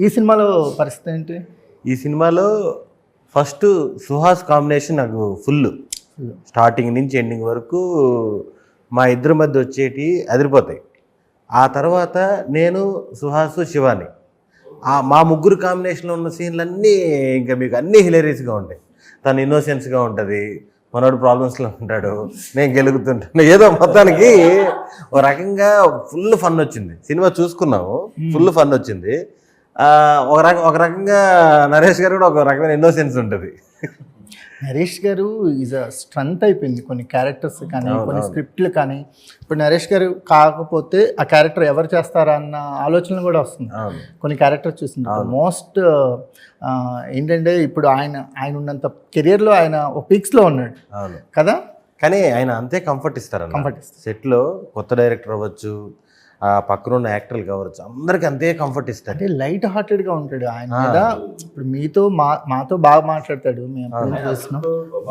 ఈ సినిమాలో పరిస్థితి ఏంటి? ఈ సినిమాలో ఫస్ట్ సుహాస్ కాంబినేషన్ నాకు ఫుల్ స్టార్టింగ్ నుంచి ఎండింగ్ వరకు మా ఇద్దరి మధ్య వచ్చేటి అదిరిపోతాయి. ఆ తర్వాత నేను సుహాస్ శివాని మా ముగ్గురు కాంబినేషన్లో ఉన్న సీన్లన్నీ ఇంకా మీకు అన్నీ హిలేరియస్గా ఉంటాయి. తను ఇన్నోసెన్స్గా ఉంటుంది, మనోడు ప్రాబ్లమ్స్లో ఉంటాడు, నేను గెలుగుతుంటాను. ఏదో మొత్తానికి ఒక రకంగా ఫుల్ ఫన్ వచ్చింది. సినిమా చూసుకున్నాము, ఫుల్ ఫన్ వచ్చింది. ఒక రకంగా నరేష్ గారు కూడా ఒక రకమైన ఇన్నోసెన్స్ ఉంటుంది. నరేష్ గారు ఈజ్ అ స్ట్రెంత్ అయిపోయింది కొన్ని క్యారెక్టర్స్ కానీ, కొన్ని స్క్రిప్ట్లు కానీ. ఇప్పుడు నరేష్ గారు కాకపోతే ఆ క్యారెక్టర్ ఎవరు చేస్తారా అన్న ఆలోచన కూడా వస్తుంది. కొన్ని క్యారెక్టర్స్ చూసింది మోస్ట్ ఏంటంటే ఇప్పుడు ఆయన ఉన్నంత కెరియర్లో ఆయన ఒక పీక్స్లో ఉన్నాడు కదా. కానీ ఆయన అంతే కంఫర్ట్ ఇస్తారు. సెట్లో కొత్త డైరెక్టర్ అవ్వచ్చు, ఆ పక్కనున్న యాక్టర్లు కావచ్చు, అందరికి అంతే కంఫర్ట్ ఇస్తారు. అంటే లైట్ హార్టెడ్గా ఉంటాడు ఆయన మీద. ఇప్పుడు మీతో మాతో బాగా మాట్లాడతాడు, మేము చూస్తున్నాం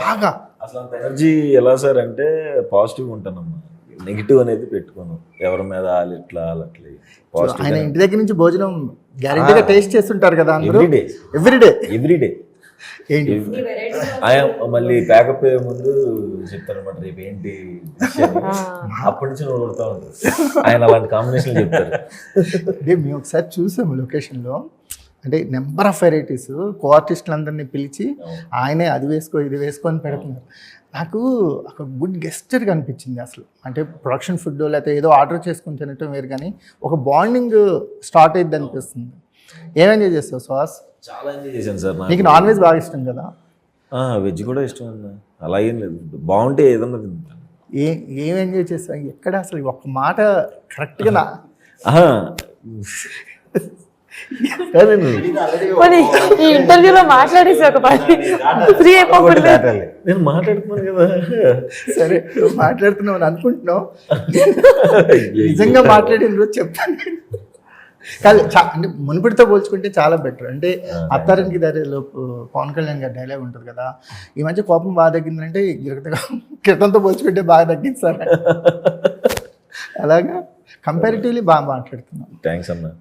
బాగా. అసలు అంత ఎనర్జీ ఎలా సార్ అంటే పాజిటివ్ ఉంటానమ్మా, నెగిటివ్ అనేది పెట్టుకోను ఎవరి మీద అట్లా. ఆయన ఇంటి దగ్గర నుంచి భోజనం గ్యారెంటీగా టేస్ట్ చేస్తుంటారు కదా అందరూ, ఎవ్రీడే. ఏంటి మళ్ళీ ప్యాకప్ అయ్యే ముందు చెప్తారనమాట, రేపు ఏంటి అప్పటి నుంచి నువ్వు కొడతా ఉంటారు. ఆయన అలాంటి కాంబినేషన్ చెప్తారు. అంటే మేము ఒకసారి చూసాము లొకేషన్లో, అంటే నెంబర్ ఆఫ్ వెరైటీస్ కో ఆర్టిస్టులందరినీ పిలిచి ఆయనే అది వేసుకో ఇది వేసుకో అని పెడుతున్నారు. నాకు ఒక గుడ్ గెస్చర్ కనిపించింది అసలు. అంటే ప్రొడక్షన్ ఫుడ్ లేకపోతే ఏదో ఆర్డర్ చేసుకుని తినటం వేరు, కానీ ఒక బాండింగ్ స్టార్ట్ అయ్యిద్ది అనిపిస్తుంది. ఏం ఎంజాయ్ చేస్తావు సుహాస్? చాలా ఎంజాయ్ చేశాను సార్. నీకు నాన్ వెజ్ బాగా ఇష్టం కదా? వెజ్ కూడా ఇష్టం అన్న, అలా ఏం లేదు, బాగుంటే ఏదన్నా తింటాను. ఏం ఎంజాయ్ చేస్తావు? ఎక్కడ అసలు ఒక్క మాట కరెక్ట్గా ఈ ఇంటర్వ్యూలో మాట్లాడేసి ఒక ఫ్రీ అయిపోకూడదు. నేను మాట్లాడుతున్నాను కదా. సరే మాట్లాడుతున్నావు అని అనుకుంటున్నావు, నిజంగా మాట్లాడిన రోజు చెప్తాను. కాదు అంటే మునుపటితో పోల్చుకుంటే చాలా బెటర్. అంటే అత్తారింటికి దారిలో పవన్ కళ్యాణ్ గారి డైలాగ్ ఉంటుంది కదా, ఈ మధ్య కోపం బాగా తగ్గిందంటే క్రితంతో పోల్చుకుంటే బాగా తగ్గింది సార్. అలాగా కంపారిటివ్లీ బాగా మాట్లాడుతున్నాం. థ్యాంక్స్ అన్న.